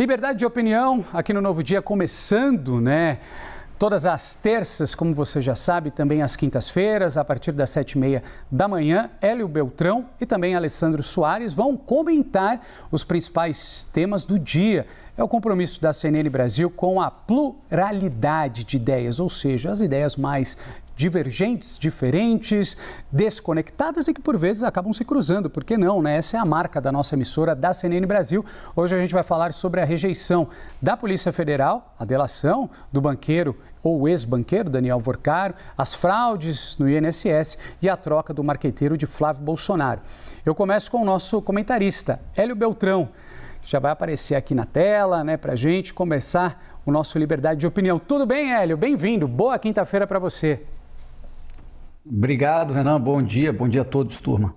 Liberdade de opinião aqui no Novo Dia começando, né? Todas as terças, como você já sabe, também às quintas-feiras, a partir das 7h30 da manhã, Hélio Beltrão e também Alessandro Soares vão comentar os principais temas do dia. É o compromisso da CNN Brasil com a pluralidade de ideias, ou seja, as ideias mais divergentes, diferentes, desconectadas e que por vezes acabam se cruzando, por que não, né? Essa é a marca da nossa emissora da CNN Brasil. Hoje a gente vai falar sobre a rejeição da Polícia Federal, a delação do banqueiro ou ex-banqueiro Daniel Vorcaro, as fraudes no INSS e a troca do marqueteiro de Flávio Bolsonaro. Eu começo com o nosso comentarista, Hélio Beltrão, que já vai aparecer aqui na tela, né, pra gente começar o nosso Liberdade de Opinião. Tudo bem, Hélio? Bem-vindo. Boa quinta-feira para você. Obrigado, Renan. Bom dia a todos, turma.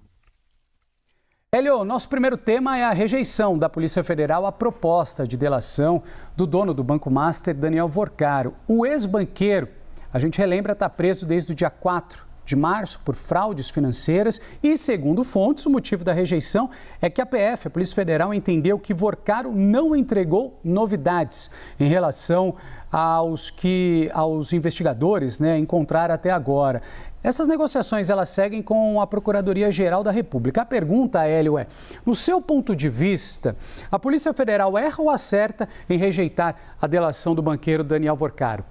Hélio, nosso primeiro tema é a rejeição da Polícia Federal à proposta de delação do dono do Banco Master, Daniel Vorcaro. O ex-banqueiro, a gente relembra, está preso desde o dia 4 de março por fraudes financeiras e, segundo fontes, o motivo da rejeição é que a PF, a Polícia Federal, entendeu que Vorcaro não entregou novidades em relação aos investigadores, né, encontraram até agora. Essas negociações, elas seguem com a Procuradoria-Geral da República. A pergunta, Hélio, é, no seu ponto de vista, a Polícia Federal erra ou acerta em rejeitar a delação do banqueiro Daniel Vorcaro?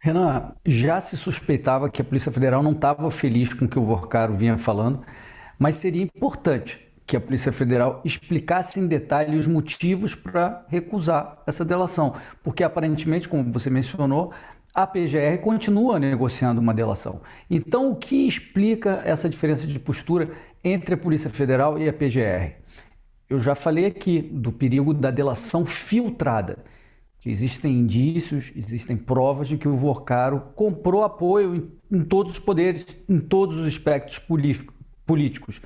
Renan, já se suspeitava que a Polícia Federal não estava feliz com o que o Vorcaro vinha falando, mas seria importante que a Polícia Federal explicasse em detalhe os motivos para recusar essa delação, porque aparentemente, como você mencionou, a PGR continua negociando uma delação. Então, o que explica essa diferença de postura entre a Polícia Federal e a PGR? Eu já falei aqui do perigo da delação filtrada, que existem indícios, existem provas de que o Vorcaro comprou apoio em todos os poderes, em todos os espectros políticos.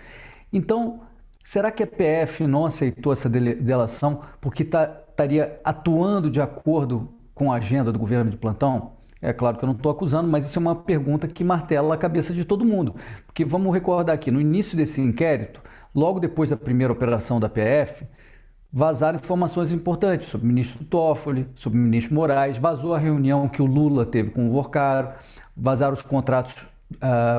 Então, será que a PF não aceitou essa delação porque estaria atuando de acordo com a agenda do governo de plantão? É claro que eu não estou acusando, mas isso é uma pergunta que martela a cabeça de todo mundo. Porque vamos recordar aqui, no início desse inquérito, logo depois da primeira operação da PF, vazaram informações importantes sobre o ministro Toffoli, sobre o ministro Moraes, vazou a reunião que o Lula teve com o Vorcaro, vazaram os contratos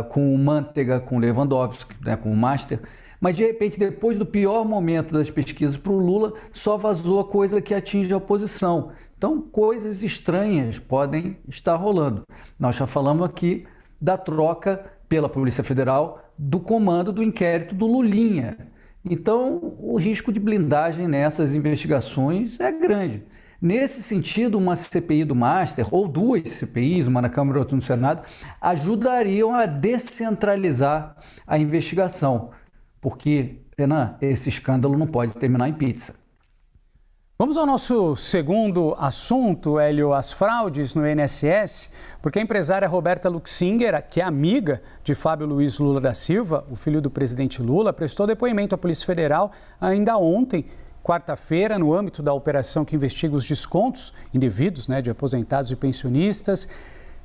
com o Manteiga, com o Lewandowski, né, com o Master, mas de repente, depois do pior momento das pesquisas para o Lula, só vazou a coisa que atinge a oposição. Então, coisas estranhas podem estar rolando. Nós já falamos aqui da troca pela Polícia Federal do comando do inquérito do Lulinha. Então, o risco de blindagem nessas investigações é grande. Nesse sentido, uma CPI do Master, ou duas CPIs, uma na Câmara e outra no Senado, ajudariam a descentralizar a investigação. Porque, Renan, esse escândalo não pode terminar em pizza. Vamos ao nosso segundo assunto, Hélio, as fraudes no INSS, porque a empresária Roberta Luxinger, que é amiga de Fábio Luiz Lula da Silva, o filho do presidente Lula, prestou depoimento à Polícia Federal ainda ontem, quarta-feira, no âmbito da operação que investiga os descontos indevidos, né, de aposentados e pensionistas.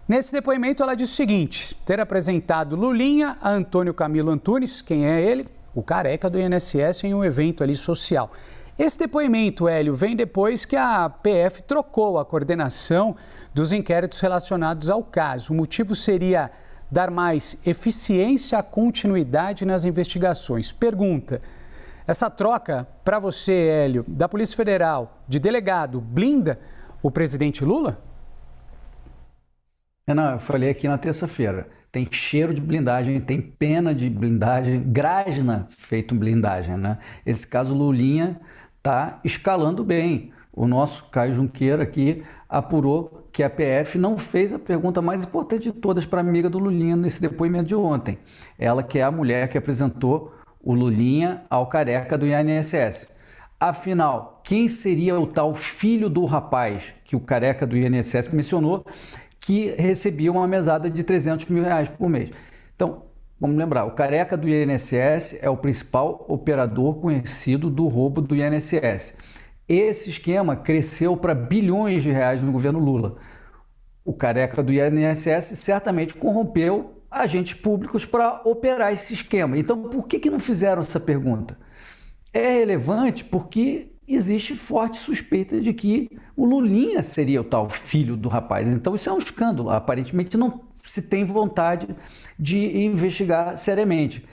Nesse depoimento, ela disse o seguinte: ter apresentado Lulinha a Antônio Camilo Antunes, quem é ele? O careca do INSS, em um evento ali social. Esse depoimento, Hélio, vem depois que a PF trocou a coordenação dos inquéritos relacionados ao caso. O motivo seria dar mais eficiência à continuidade nas investigações. Pergunta: essa troca, para você, Hélio, da Polícia Federal, de delegado, blinda o presidente Lula? Renan, eu falei aqui na terça-feira, tem cheiro de blindagem, tem pena de blindagem, Grasna feito blindagem, né? Esse caso Lulinha está escalando bem. O nosso Caio Junqueira aqui apurou que a PF não fez a pergunta mais importante de todas para a amiga do Lulinha nesse depoimento de ontem. Ela que é a mulher que apresentou o Lulinha ao careca do INSS. Afinal, quem seria o tal filho do rapaz que o careca do INSS mencionou que recebia uma mesada de R$300 mil por mês? Então, vamos lembrar, o careca do INSS é o principal operador conhecido do roubo do INSS. Esse esquema cresceu para bilhões de reais no governo Lula. O careca do INSS certamente corrompeu agentes públicos para operar esse esquema. Então, por que não fizeram essa pergunta? É relevante porque existe forte suspeita de que o Lulinha seria o tal filho do rapaz. Então isso é um escândalo. Aparentemente não se tem vontade de investigar seriamente.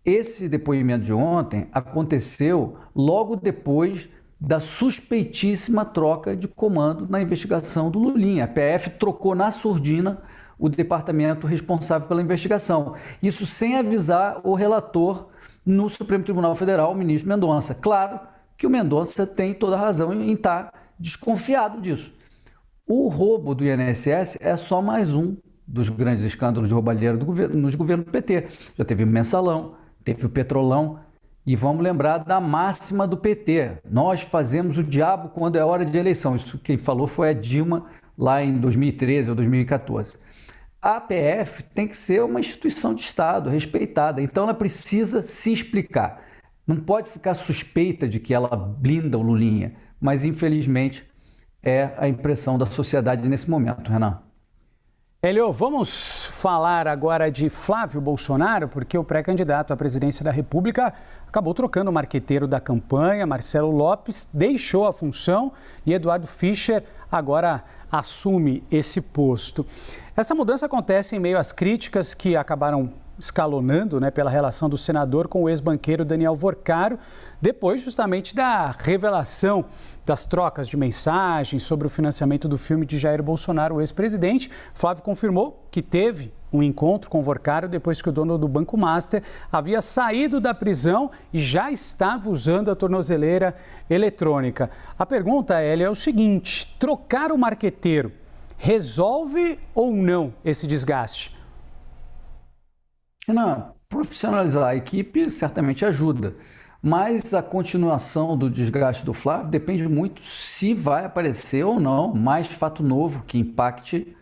Esse depoimento de ontem aconteceu logo depois da suspeitíssima troca de comando na investigação do Lulinha. A PF trocou na surdina o departamento responsável pela investigação. Isso sem avisar o relator no Supremo Tribunal Federal, o ministro Mendonça. Claro que o Mendonça tem toda a razão em estar desconfiado disso. O roubo do INSS é só mais um dos grandes escândalos de roubalheira nos governos do PT. Já teve o Mensalão, teve o Petrolão, e vamos lembrar da máxima do PT: nós fazemos o diabo quando é hora de eleição. Isso quem falou foi a Dilma lá em 2013 ou 2014. A PF tem que ser uma instituição de Estado respeitada, então ela precisa se explicar. Não pode ficar suspeita de que ela blinda o Lulinha, mas infelizmente é a impressão da sociedade nesse momento, Renan. Hélio, vamos falar agora de Flávio Bolsonaro, porque o pré-candidato à presidência da República acabou trocando o marqueteiro da campanha. Marcelo Lopes deixou a função e Eduardo Fischer agora assume esse posto. Essa mudança acontece em meio às críticas que acabaram escalonando, pela relação do senador com o ex-banqueiro Daniel Vorcaro, depois justamente da revelação das trocas de mensagens sobre o financiamento do filme de Jair Bolsonaro, o ex-presidente. Flávio confirmou que teve um encontro com Vorcaro depois que o dono do Banco Master havia saído da prisão e já estava usando a tornozeleira eletrônica. A pergunta, Hélio, é o seguinte: trocar o marqueteiro resolve ou não esse desgaste? Não, profissionalizar a equipe certamente ajuda, mas a continuação do desgaste do Flávio depende muito se vai aparecer ou não mais fato novo que impacte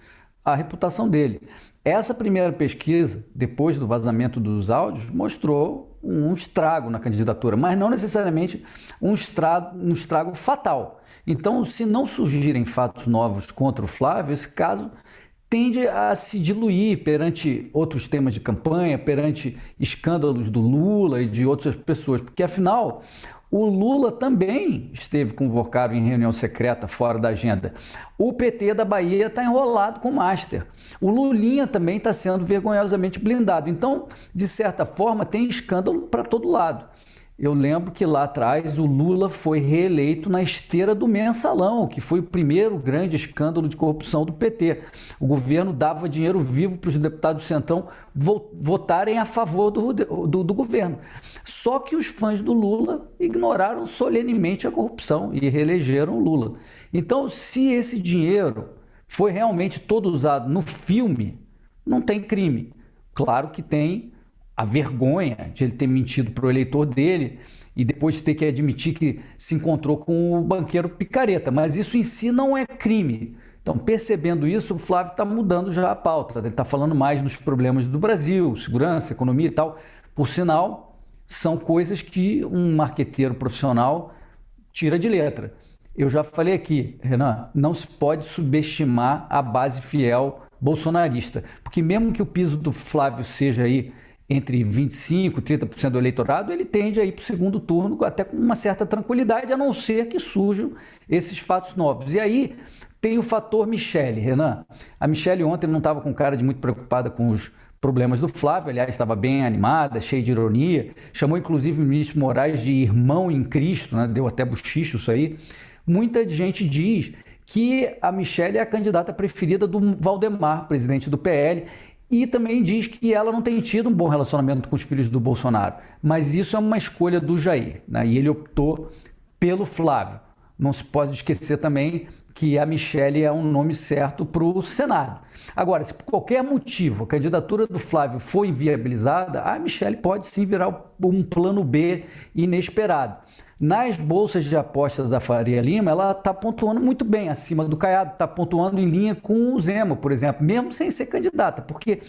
a reputação dele. Essa primeira pesquisa, depois do vazamento dos áudios, mostrou um estrago na candidatura, mas não necessariamente um estrago fatal. Então, se não surgirem fatos novos contra o Flávio, esse caso tende a se diluir perante outros temas de campanha, perante escândalos do Lula e de outras pessoas, porque afinal o Lula também esteve com o Vorcaro em reunião secreta fora da agenda. O PT da Bahia está enrolado com o Master. O Lulinha também está sendo vergonhosamente blindado. Então, de certa forma, tem escândalo para todo lado. Eu lembro que lá atrás o Lula foi reeleito na esteira do Mensalão, que foi o primeiro grande escândalo de corrupção do PT. O governo dava dinheiro vivo para os deputados do Centrão votarem a favor do governo. Só que os fãs do Lula ignoraram solenemente a corrupção e reelegeram o Lula. Então, se esse dinheiro foi realmente todo usado no filme, não tem crime. Claro que tem a vergonha de ele ter mentido para o eleitor dele e depois ter que admitir que se encontrou com o banqueiro picareta, mas isso em si não é crime. Então, percebendo isso, o Flávio está mudando já a pauta, ele está falando mais nos problemas do Brasil, segurança, economia e tal. Por sinal, são coisas que um marqueteiro profissional tira de letra. Eu já falei aqui, Renan, não se pode subestimar a base fiel bolsonarista, porque mesmo que o piso do Flávio seja aí entre 25% e 30% do eleitorado, ele tende a ir para o segundo turno até com uma certa tranquilidade, a não ser que surjam esses fatos novos. E aí tem o fator Michele, Renan. A Michele ontem não estava com cara de muito preocupada com os problemas do Flávio, aliás, estava bem animada, cheia de ironia, chamou inclusive o ministro Moraes de irmão em Cristo, deu até bochicho isso aí. Muita gente diz que a Michele é a candidata preferida do Valdemar, presidente do PL, e também diz que ela não tem tido um bom relacionamento com os filhos do Bolsonaro. Mas isso é uma escolha do Jair, e ele optou pelo Flávio. Não se pode esquecer também que a Michele é um nome certo para o Senado. Agora, se por qualquer motivo a candidatura do Flávio for inviabilizada, a Michele pode sim virar um plano B inesperado. Nas bolsas de apostas da Faria Lima, ela está pontuando muito bem acima do Caiado, está pontuando em linha com o Zema, por exemplo, mesmo sem ser candidata, porque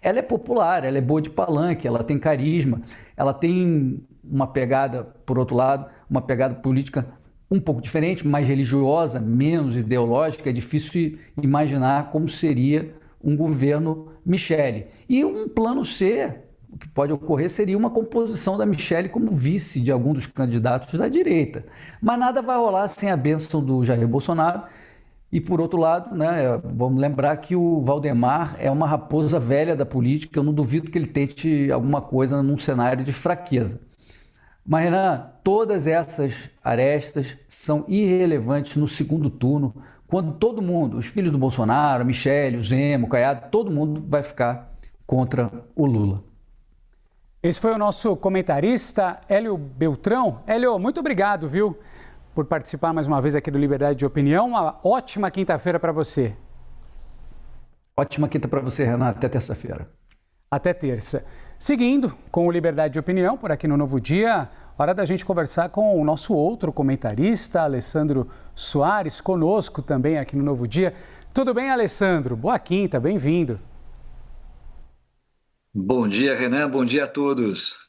ela é popular, ela é boa de palanque, ela tem carisma, ela tem uma pegada, por outro lado, uma pegada política um pouco diferente, mais religiosa, menos ideológica. É difícil imaginar como seria um governo Michele. E um plano C, o que pode ocorrer seria uma composição da Michelle como vice de algum dos candidatos da direita. Mas nada vai rolar sem a bênção do Jair Bolsonaro. E, por outro lado, né, vamos lembrar que o Valdemar é uma raposa velha da política. Eu não duvido que ele tente alguma coisa num cenário de fraqueza. Mas, Renan, todas essas arestas são irrelevantes no segundo turno, quando todo mundo, os filhos do Bolsonaro, a Michelle, o Zema, o Caiado, todo mundo vai ficar contra o Lula. Esse foi o nosso comentarista, Hélio Beltrão. Hélio, muito obrigado, viu, por participar mais uma vez aqui do Liberdade de Opinião. Uma ótima quinta-feira para você. Ótima quinta para você, Renato. Até terça-feira. Até terça. Seguindo com o Liberdade de Opinião, por aqui no Novo Dia, hora da gente conversar com o nosso outro comentarista, Alessandro Soares, conosco também aqui no Novo Dia. Tudo bem, Alessandro? Boa quinta, bem-vindo. Bom dia, Renan. Bom dia a todos.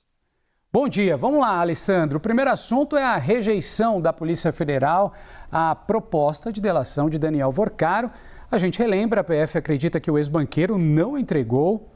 Bom dia. Vamos lá, Alessandro. O primeiro assunto é a rejeição da Polícia Federal à proposta de delação de Daniel Vorcaro. A gente relembra, a PF acredita que o ex-banqueiro não entregou.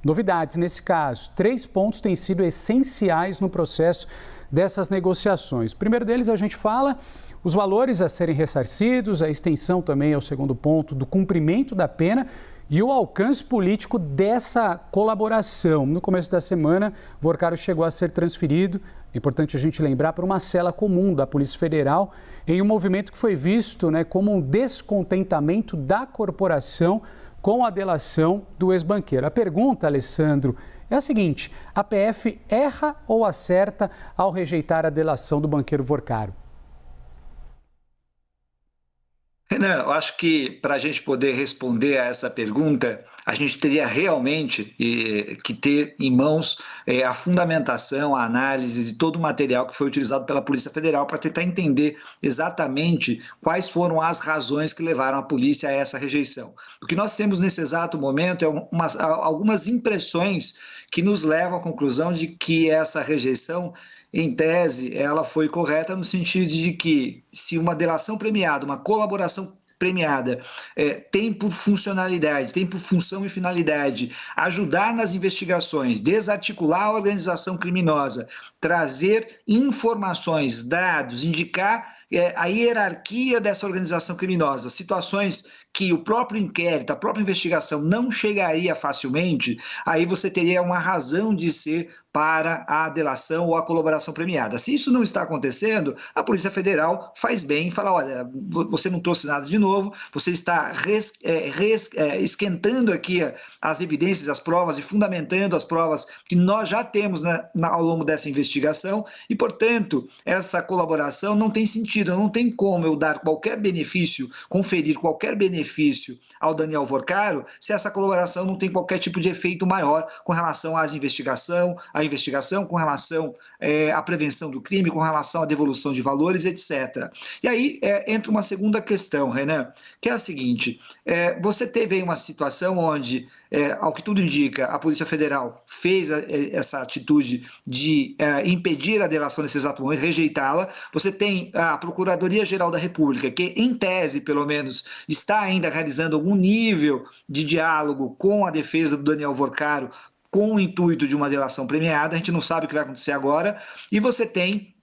Novidades nesse caso. 3 pontos têm sido essenciais no processo dessas negociações. O primeiro deles, a gente fala os valores a serem ressarcidos, a extensão também é o segundo ponto do cumprimento da pena e o alcance político dessa colaboração. No começo da semana, Vorcaro chegou a ser transferido, é importante a gente lembrar, para uma cela comum da Polícia Federal, em um movimento que foi visto, como um descontentamento da corporação com a delação do ex-banqueiro. A pergunta, Alessandro, é a seguinte: a PF erra ou acerta ao rejeitar a delação do banqueiro Vorcaro? Renan, eu acho que para a gente poder responder a essa pergunta, a gente teria realmente que ter em mãos a fundamentação, a análise de todo o material que foi utilizado pela Polícia Federal para tentar entender exatamente quais foram as razões que levaram a polícia a essa rejeição. O que nós temos nesse exato momento é algumas impressões que nos levam à conclusão de que essa rejeição, em tese, ela foi correta no sentido de que se uma delação premiada, uma colaboração premiada, tem por funcionalidade, tem por função e finalidade ajudar nas investigações, desarticular a organização criminosa, trazer informações, dados, indicar a hierarquia dessa organização criminosa, situações que o próprio inquérito, a própria investigação não chegaria facilmente, aí você teria uma razão de ser para a delação ou a colaboração premiada. Se isso não está acontecendo, a Polícia Federal faz bem e fala: olha, você não trouxe nada de novo, você está esquentando aqui as evidências, as provas e fundamentando as provas que nós já temos ao longo dessa investigação e, portanto, essa colaboração não tem sentido, não tem como eu dar qualquer benefício, conferir qualquer benefício ao Daniel Vorcaro se essa colaboração não tem qualquer tipo de efeito maior com relação à investigação, com relação à prevenção do crime, com relação à devolução de valores, etc. E aí entra uma segunda questão, Renan, que é a seguinte: você teve aí uma situação onde, ao que tudo indica, a Polícia Federal fez essa atitude de impedir a delação nesse exato momento, rejeitá-la. Você tem a Procuradoria-Geral da República, que, em tese, pelo menos, está ainda realizando algum nível de diálogo com a defesa do Daniel Vorcaro, com o intuito de uma delação premiada. A gente não sabe o que vai acontecer agora. E você tem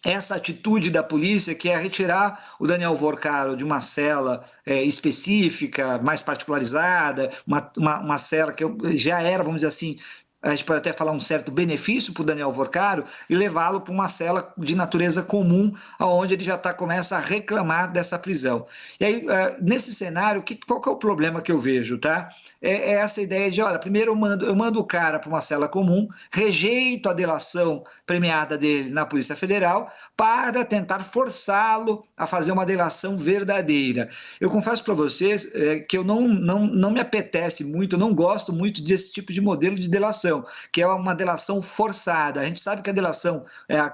essa atitude da polícia, que é retirar o Daniel Vorcaro de uma cela específica, mais particularizada, uma cela que já era, vamos dizer assim, a gente pode até falar um certo benefício para o Daniel Vorcaro, e levá-lo para uma cela de natureza comum, onde ele já começa a reclamar dessa prisão. E aí, nesse cenário, qual que é o problema que eu vejo, tá? É essa ideia de, olha, primeiro eu mando o cara para uma cela comum, rejeito a delação premiada dele na Polícia Federal, para tentar forçá-lo a fazer uma delação verdadeira. Eu confesso para vocês que eu não me apetece muito, eu não gosto muito desse tipo de modelo de delação, que é uma delação forçada. A gente sabe que a delação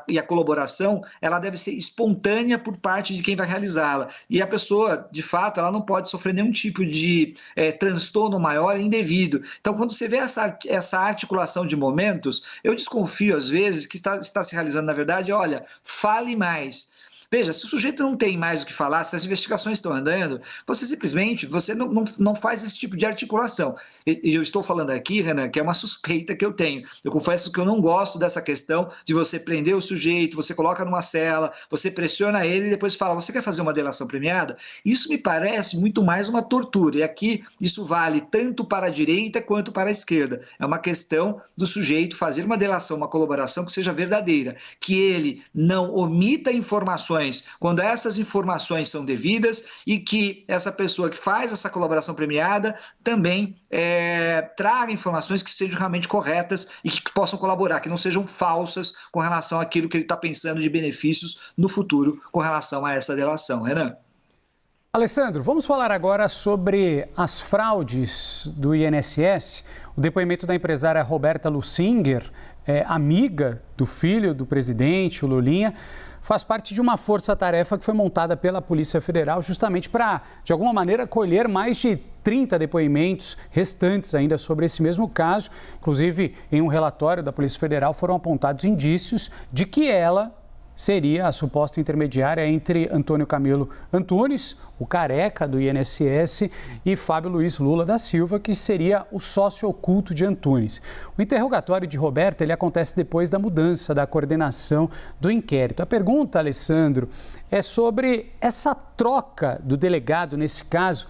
e a colaboração, ela deve ser espontânea por parte de quem vai realizá-la. E a pessoa, de fato, ela não pode sofrer nenhum tipo de transtorno maior e indevido. Então, quando você vê essa articulação de momentos, eu desconfio, às vezes, que está se realizando, na verdade, olha, fale mais. Veja, se o sujeito não tem mais o que falar, se as investigações estão andando, você não faz esse tipo de articulação. E eu estou falando aqui, Renan, que é uma suspeita que eu tenho. Eu confesso que eu não gosto dessa questão de você prender o sujeito, você coloca numa cela, você pressiona ele e depois fala, você quer fazer uma delação premiada? Isso me parece muito mais uma tortura. E aqui isso vale tanto para a direita quanto para a esquerda. É uma questão do sujeito fazer uma delação, uma colaboração que seja verdadeira, que ele não omita informações quando essas informações são devidas e que essa pessoa que faz essa colaboração premiada também traga informações que sejam realmente corretas e que possam colaborar, que não sejam falsas com relação àquilo que ele está pensando de benefícios no futuro com relação a essa delação. Renan? Alessandro, vamos falar agora sobre as fraudes do INSS. O depoimento da empresária Roberta Lusinger, amiga do filho do presidente, o Lulinha, faz parte de uma força-tarefa que foi montada pela Polícia Federal justamente para, de alguma maneira, colher mais de 30 depoimentos restantes ainda sobre esse mesmo caso. Inclusive, em um relatório da Polícia Federal foram apontados indícios de que ela seria a suposta intermediária entre Antônio Camilo Antunes, o careca do INSS, e Fábio Luiz Lula da Silva, que seria o sócio oculto de Antunes. O interrogatório de Roberta ele acontece depois da mudança da coordenação do inquérito. A pergunta, Alessandro, é sobre essa troca do delegado, nesse caso,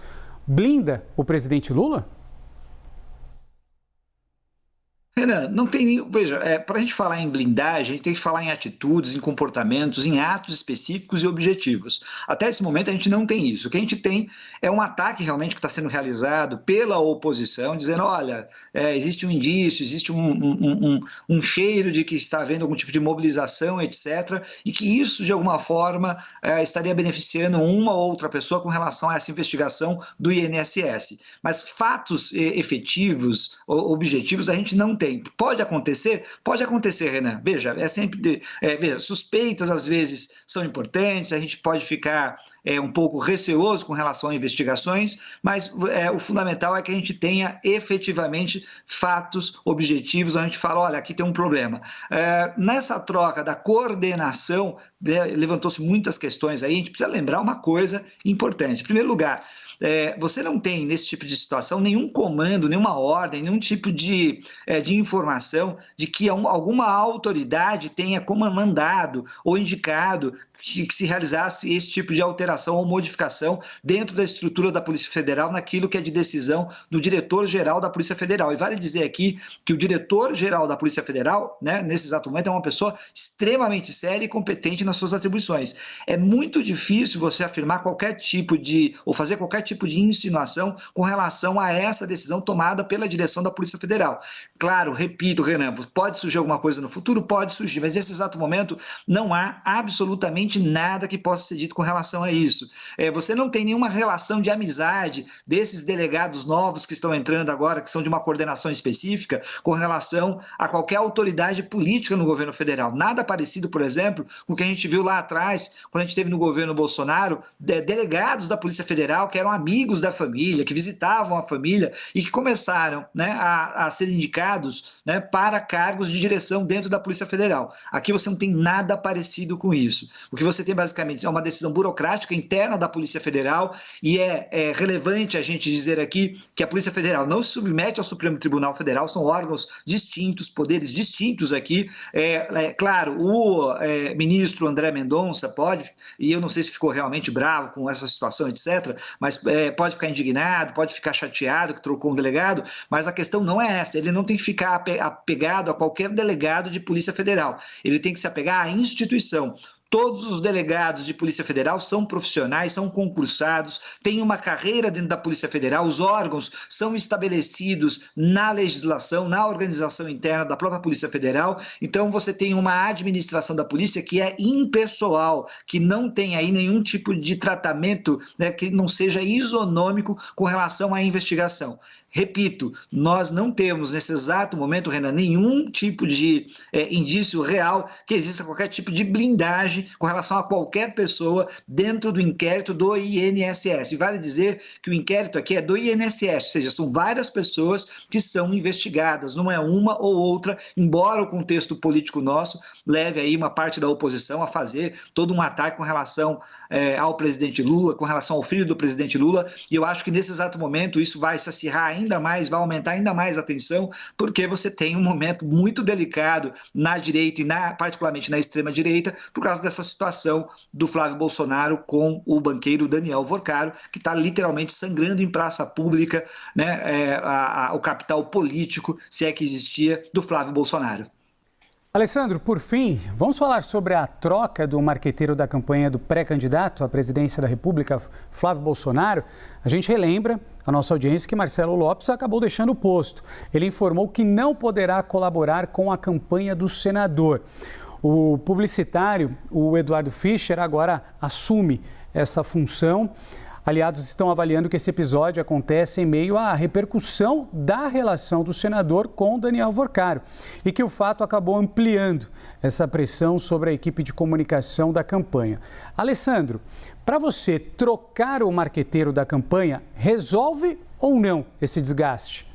blinda o presidente Lula? Renan, não tem nem. Veja, para a gente falar em blindagem, a gente tem que falar em atitudes, em comportamentos, em atos específicos e objetivos. Até esse momento a gente não tem isso. O que a gente tem é um ataque realmente que está sendo realizado pela oposição, dizendo: olha, existe um indício, existe um cheiro de que está havendo algum tipo de mobilização, etc., e que isso, de alguma forma, estaria beneficiando uma ou outra pessoa com relação a essa investigação do INSS. Mas fatos efetivos, objetivos, a gente não tem. Pode acontecer? Pode acontecer, Renan. Veja, veja, suspeitas às vezes são importantes, a gente pode ficar um pouco receoso com relação a investigações, mas o fundamental é que a gente tenha efetivamente fatos objetivos, a gente fala, olha, aqui tem um problema. Nessa troca da coordenação, levantou-se muitas questões aí, a gente precisa lembrar uma coisa importante. Em primeiro lugar, você não tem, nesse tipo de situação, nenhum comando, nenhuma ordem, nenhum tipo de informação de que alguma autoridade tenha comandado ou indicado que se realizasse esse tipo de alteração ou modificação dentro da estrutura da Polícia Federal naquilo que é de decisão do diretor-geral da Polícia Federal. E vale dizer aqui que o diretor-geral da Polícia Federal, né, nesse exato momento, é uma pessoa extremamente séria e competente nas suas atribuições. É muito difícil você afirmar qualquer tipo de, ou fazer qualquer tipo de insinuação com relação a essa decisão tomada pela direção da Polícia Federal. Claro, repito, Renan, pode surgir alguma coisa no futuro? Pode surgir, mas nesse exato momento não há absolutamente nada que possa ser dito com relação a isso. Você não tem nenhuma relação de amizade desses delegados novos que estão entrando agora, que são de uma coordenação específica, com relação a qualquer autoridade política no governo federal. Nada parecido, por exemplo, com o que a gente viu lá atrás, quando a gente teve no governo Bolsonaro, delegados da Polícia Federal que eram amigos da família, que visitavam a família e que começaram, né, a ser indicados, né, para cargos de direção dentro da Polícia Federal. Aqui você não tem nada parecido com isso. O que você tem basicamente é uma decisão burocrática interna da Polícia Federal e é relevante a gente dizer aqui que a Polícia Federal não se submete ao Supremo Tribunal Federal, são órgãos distintos, poderes distintos aqui. Claro, o ministro André Mendonça pode, e eu não sei se ficou realmente bravo com essa situação, etc., mas pode ficar indignado, pode ficar chateado que trocou um delegado, mas a questão não é essa, ele não tem que ficar apegado a qualquer delegado de Polícia Federal, ele tem que se apegar à instituição. Todos os delegados de Polícia Federal são profissionais, são concursados, têm uma carreira dentro da Polícia Federal, os órgãos são estabelecidos na legislação, na organização interna da própria Polícia Federal, então você tem uma administração da polícia que é impessoal, que não tem aí nenhum tipo de tratamento, né, que não seja isonômico com relação à investigação. repito, nós não temos nesse exato momento, Renan, nenhum tipo de indício real que exista qualquer tipo de blindagem com relação a qualquer pessoa dentro do inquérito do INSS. E vale dizer que o inquérito aqui é do INSS, ou seja, são várias pessoas que são investigadas, não é uma ou outra, embora o contexto político nosso leve aí uma parte da oposição a fazer todo um ataque com relação ao presidente Lula, com relação ao filho do presidente Lula, e eu acho que nesse exato momento isso vai se acirrar ainda mais, vai aumentar ainda mais a tensão, porque você tem um momento muito delicado na direita e particularmente na extrema-direita, por causa dessa situação do Flávio Bolsonaro com o banqueiro Daniel Vorcaro, que está literalmente sangrando em praça pública, né, o capital político, se é que existia, do Flávio Bolsonaro. Alessandro, por fim, vamos falar sobre a troca do marqueteiro da campanha do pré-candidato à presidência da República, Flávio Bolsonaro. A gente relembra a nossa audiência que Marcelo Lopes acabou deixando o posto. Ele informou que não poderá colaborar com a campanha do senador. O publicitário, o Eduardo Fischer, agora assume essa função. Aliados estão avaliando que esse episódio acontece em meio à repercussão da relação do senador com Daniel Vorcaro e que o fato acabou ampliando essa pressão sobre a equipe de comunicação da campanha. Alessandro, para você, trocar o marqueteiro da campanha resolve ou não esse desgaste?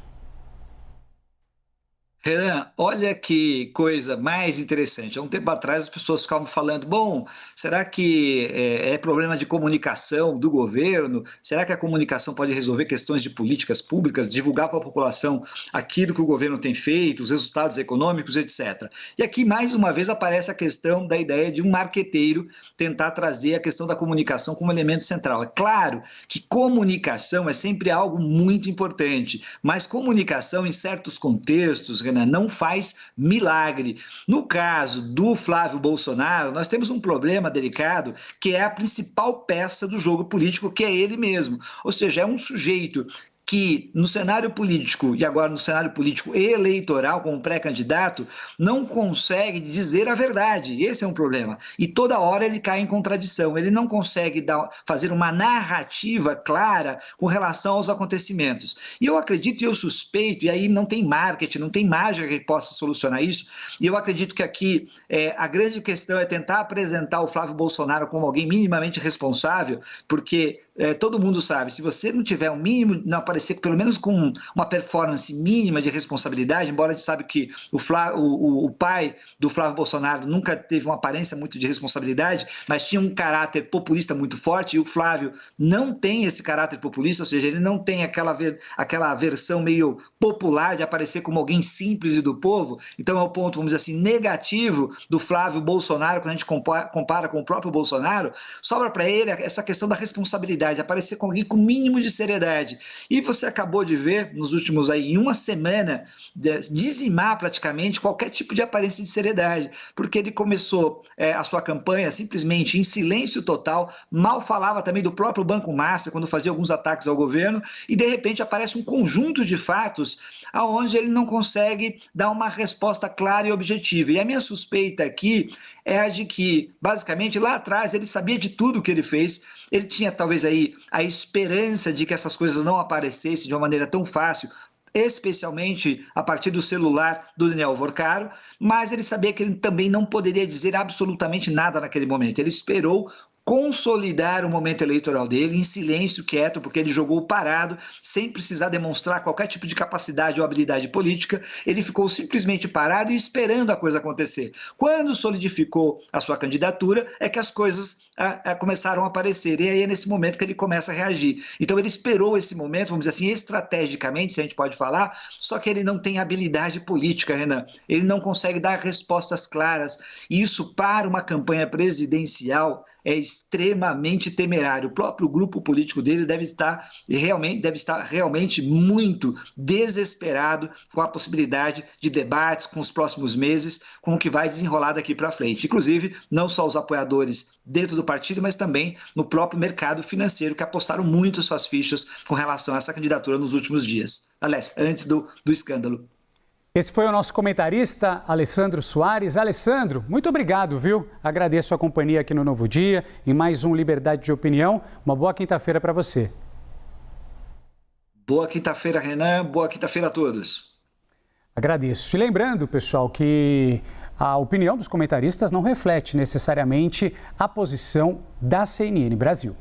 Renan, olha que coisa mais interessante. Há um tempo atrás as pessoas ficavam falando, bom, será que é problema de comunicação do governo? Será que a comunicação pode resolver questões de políticas públicas, divulgar para a população aquilo que o governo tem feito, os resultados econômicos, etc. E aqui, mais uma vez, aparece a questão da ideia de um marqueteiro tentar trazer a questão da comunicação como elemento central. É claro que comunicação é sempre algo muito importante, mas comunicação em certos contextos, Renan, não faz milagre. No caso do Flávio Bolsonaro, nós temos um problema delicado que é a principal peça do jogo político, que é ele mesmo. Ou seja, é um sujeito que no cenário político, e agora no cenário político eleitoral, como pré-candidato, não consegue dizer a verdade. Esse é um problema. E toda hora ele cai em contradição. Ele não consegue fazer uma narrativa clara com relação aos acontecimentos. E eu acredito e eu suspeito, e aí não tem marketing, não tem mágica que possa solucionar isso, e eu acredito que aqui a grande questão é tentar apresentar o Flávio Bolsonaro como alguém minimamente responsável, porque todo mundo sabe, se você não tiver um mínimo, não aparecer pelo menos com uma performance mínima de responsabilidade, embora a gente sabe que o pai do Flávio Bolsonaro nunca teve uma aparência muito de responsabilidade, mas tinha um caráter populista muito forte, e o Flávio não tem esse caráter populista, ou seja, ele não tem aquela versão meio popular de aparecer como alguém simples e do povo. Então é o ponto, vamos dizer assim, negativo do Flávio Bolsonaro, quando a gente compara com o próprio Bolsonaro, sobra para ele essa questão da responsabilidade, aparecer com alguém com mínimo de seriedade. E você acabou de ver, nos últimos aí, em uma semana, dizimar praticamente qualquer tipo de aparência de seriedade, porque ele começou a sua campanha simplesmente em silêncio total, mal falava também do próprio Banco Massa, quando fazia alguns ataques ao governo, e de repente aparece um conjunto de fatos aonde ele não consegue dar uma resposta clara e objetiva. E a minha suspeita aqui é a de que, basicamente, lá atrás ele sabia de tudo o que ele fez, ele tinha talvez aí a esperança de que essas coisas não aparecessem de uma maneira tão fácil, especialmente a partir do celular do Daniel Vorcaro, mas ele sabia que ele também não poderia dizer absolutamente nada naquele momento. Ele esperou consolidar o momento eleitoral dele em silêncio, quieto, porque ele jogou parado, sem precisar demonstrar qualquer tipo de capacidade ou habilidade política. Ele ficou simplesmente parado e esperando a coisa acontecer. Quando solidificou a sua candidatura, é que as coisas começaram a aparecer, e aí é nesse momento que ele começa a reagir. Então ele esperou esse momento, vamos dizer assim, estrategicamente, se a gente pode falar, só que ele não tem habilidade política, Renan. Ele não consegue dar respostas claras, e isso para uma campanha presidencial é extremamente temerário. O próprio grupo político dele deve estar realmente muito desesperado com a possibilidade de debates com os próximos meses, com o que vai desenrolar daqui para frente. Inclusive, não só os apoiadores dentro do partido, mas também no próprio mercado financeiro, que apostaram muito suas fichas com relação a essa candidatura nos últimos dias. Aliás, antes do escândalo. Esse foi o nosso comentarista, Alessandro Soares. Alessandro, muito obrigado, viu? Agradeço a companhia aqui no Novo Dia, em mais um Liberdade de Opinião. Uma boa quinta-feira para você. Boa quinta-feira, Renan. Boa quinta-feira a todos. Agradeço. E lembrando, pessoal, que a opinião dos comentaristas não reflete necessariamente a posição da CNN Brasil.